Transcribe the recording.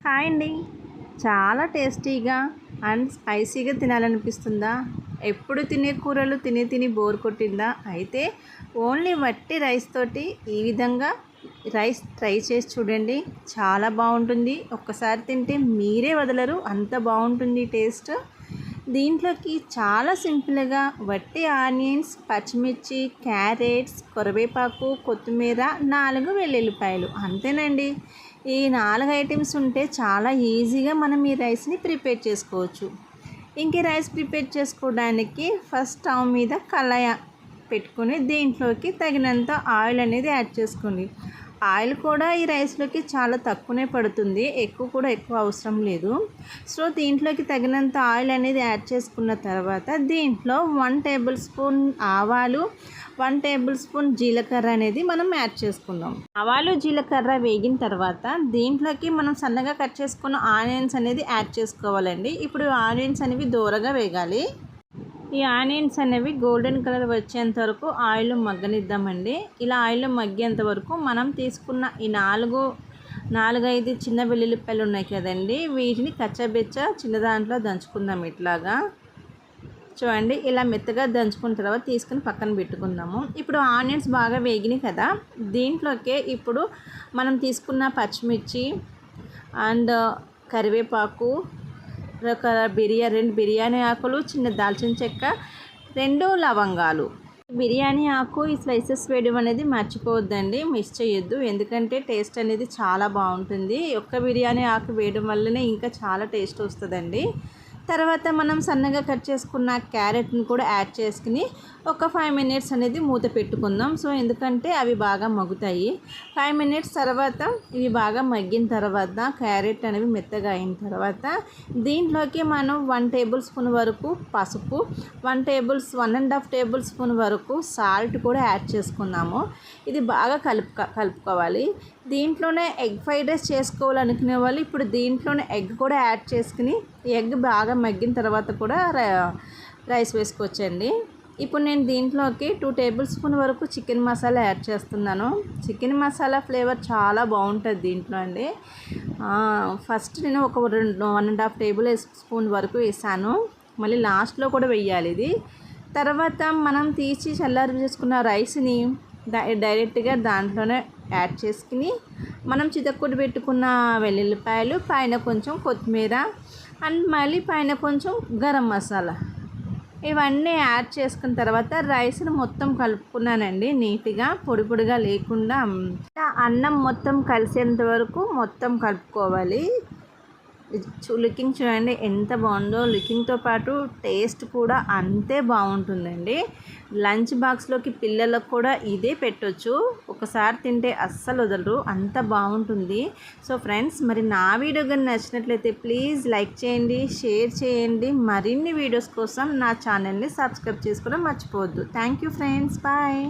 Hi అండి. చాలా టేస్టీగా అండ్ స్పైసీగా తినాలనిపిస్తుందా? ఎప్పుడు తినే కూరలు తిని తిని బోర్ కొట్టిందా? అయితే ఓన్లీ వట్టి రైస్ తోటి ఈ విధంగా రైస్ ట్రై చేసి చూడండి. చాలా బాగుంటుంది. ఒక్కసారి తింటే మీరే వదలరు, అంత బాగుంటుంది టేస్ట్. దీంట్లోకి చాలా సింపుల్గా వట్టి ఆనియన్స్, పచ్చిమిర్చి, క్యారెట్స్, కరివేపాకు, కొత్తిమీర, 4 వెల్లుల్లిపాయలు అంతేనండి. ఈ 4 ఐటమ్స్ ఉంటే చాలా ఈజీగా మనం ఈ రైస్ని ప్రిపేర్ చేసుకోవచ్చు. ఇంక రైస్ ప్రిపేర్ చేసుకోవడానికి ఫస్ట్ స్టవ్ మీద కళాయి పెట్టుకొని దీంట్లోకి తగినంత ఆయిల్ అనేది యాడ్ చేసుకోండి. ఆయిల్ కూడా ఈ రైస్లోకి చాలా తక్కువనే పడుతుంది, ఎక్కువ అవసరం లేదు. సో దీంట్లోకి తగినంత ఆయిల్ అనేది యాడ్ చేసుకున్న తర్వాత దీంట్లో 1 టేబుల్ స్పూన్ ఆవాలు, 1 టేబుల్ స్పూన్ జీలకర్ర అనేది మనం యాడ్ చేసుకుందాం. ఆవాలు జీలకర్ర వేగిన తర్వాత దీంట్లోకి మనం సన్నగా కట్ చేసుకున్న ఆనియన్స్ అనేది యాడ్ చేసుకోవాలండి. ఇప్పుడు ఆనియన్స్ అనేవి దూరగా వేగాలి. ఈ ఆనియన్స్ అనేవి గోల్డెన్ కలర్ వచ్చేంత వరకు ఆయిల్ మగ్గనిద్దామండి. ఇలా ఆయిల్ మగ్గేంత వరకు మనం తీసుకున్న ఈ 4-5 చిన్న వెల్లుల్లిపాయలు ఉన్నాయి కదండి, వీటిని కచ్చబెచ్చ చిన్న దాంట్లో దంచుకుందాం. ఇట్లాగా చూడండి, ఇలా మెత్తగా దంచుకున్న తర్వాత తీసుకుని పక్కన పెట్టుకుందాము. ఇప్పుడు ఆనియన్స్ బాగా వేగినాయి కదా, దీంట్లోకే ఇప్పుడు మనం తీసుకున్న పచ్చిమిర్చి అండ్ కరివేపాకు, 2 బిర్యానీ ఆకులు, చిన్న దాల్చిన చెక్క, 2 లవంగాలు. బిర్యానీ ఆకు ఈ స్లైసెస్ వేయడం అనేది మర్చిపోవద్దండి, మిస్ చేయొద్దు. ఎందుకంటే టేస్ట్ అనేది చాలా బాగుంటుంది. ఒక్క బిర్యానీ ఆకు వేయడం వల్లనే ఇంకా చాలా టేస్ట్ వస్తుందండి. తర్వాత మనం సన్నగా కట్ చేసుకున్న క్యారెట్ని కూడా యాడ్ చేసుకుని ఒక 5 మినిట్స్ అనేది మూత పెట్టుకుందాం. సో ఎందుకంటే అవి బాగా మగ్గుతాయి. 5 మినిట్స్ తర్వాత ఇవి బాగా మగ్గిన తర్వాత క్యారెట్ అనేవి మెత్తగా అయిన తర్వాత దీంట్లోకి మనం 1 టేబుల్ స్పూన్ వరకు పసుపు, 1.5 టేబుల్ స్పూన్ వరకు సాల్ట్ కూడా యాడ్ చేసుకున్నాము. ఇది బాగా కలుపుకోవాలి. దీంట్లోనే ఎగ్ ఫ్రైడ్ రైస్ చేసుకోవాలనుకునే వాళ్ళు ఇప్పుడు దీంట్లోనే ఎగ్ కూడా యాడ్ చేసుకుని ఎగ్ బాగా మగ్గిన తర్వాత కూడా రైస్ వేసుకోవచ్చండి. ఇప్పుడు నేను దీంట్లోకి 2 టేబుల్ స్పూన్ వరకు చికెన్ మసాలా యాడ్ చేస్తున్నాను. చికెన్ మసాలా ఫ్లేవర్ చాలా బాగుంటుంది దీంట్లో అండి. ఫస్ట్ నేను ఒక 1.5 టేబుల్ స్పూన్ వరకు వేసాను, మళ్ళీ లాస్ట్లో కూడా వేయాలి ఇది. తర్వాత మనం తీసి చల్లారి చేసుకున్న రైస్ని డైరెక్ట్గా దాంట్లోనే యాడ్ చేసుకుని మనం చితక్కొట్టి పెట్టుకున్న వెల్లుల్లిపాయలు, పైన కొంచెం కొత్తిమీర అండ్ మళ్ళీ పైన కొంచెం గరం మసాలా ఇవన్నీ యాడ్ చేసుకున్న తర్వాత రైస్ని మొత్తం కలుపుకున్నానండి. నీట్గా పొడిగా లేకుండా అన్నం మొత్తం కలిసేంత వరకు మొత్తం కలుపుకోవాలి. లుకింగ్ చూడండి ఎంత బాగుందో, లుకింగ్తో పాటు టేస్ట్ కూడా అంతే బాగుంటుందండి. లంచ్ బాక్స్లోకి పిల్లలకు కూడా ఇదే పెట్టొచ్చు, ఒకసారి తింటే అస్సలు వదలరు, అంత బాగుంటుంది. సో ఫ్రెండ్స్, మరి నా వీడియో కానీ నచ్చినట్లయితే ప్లీజ్ లైక్ చేయండి, షేర్ చేయండి. మరిన్ని వీడియోస్ కోసం నా ఛానల్ని సబ్స్క్రైబ్ చేసుకోవడం మర్చిపోవద్దు. Thank you friends, bye.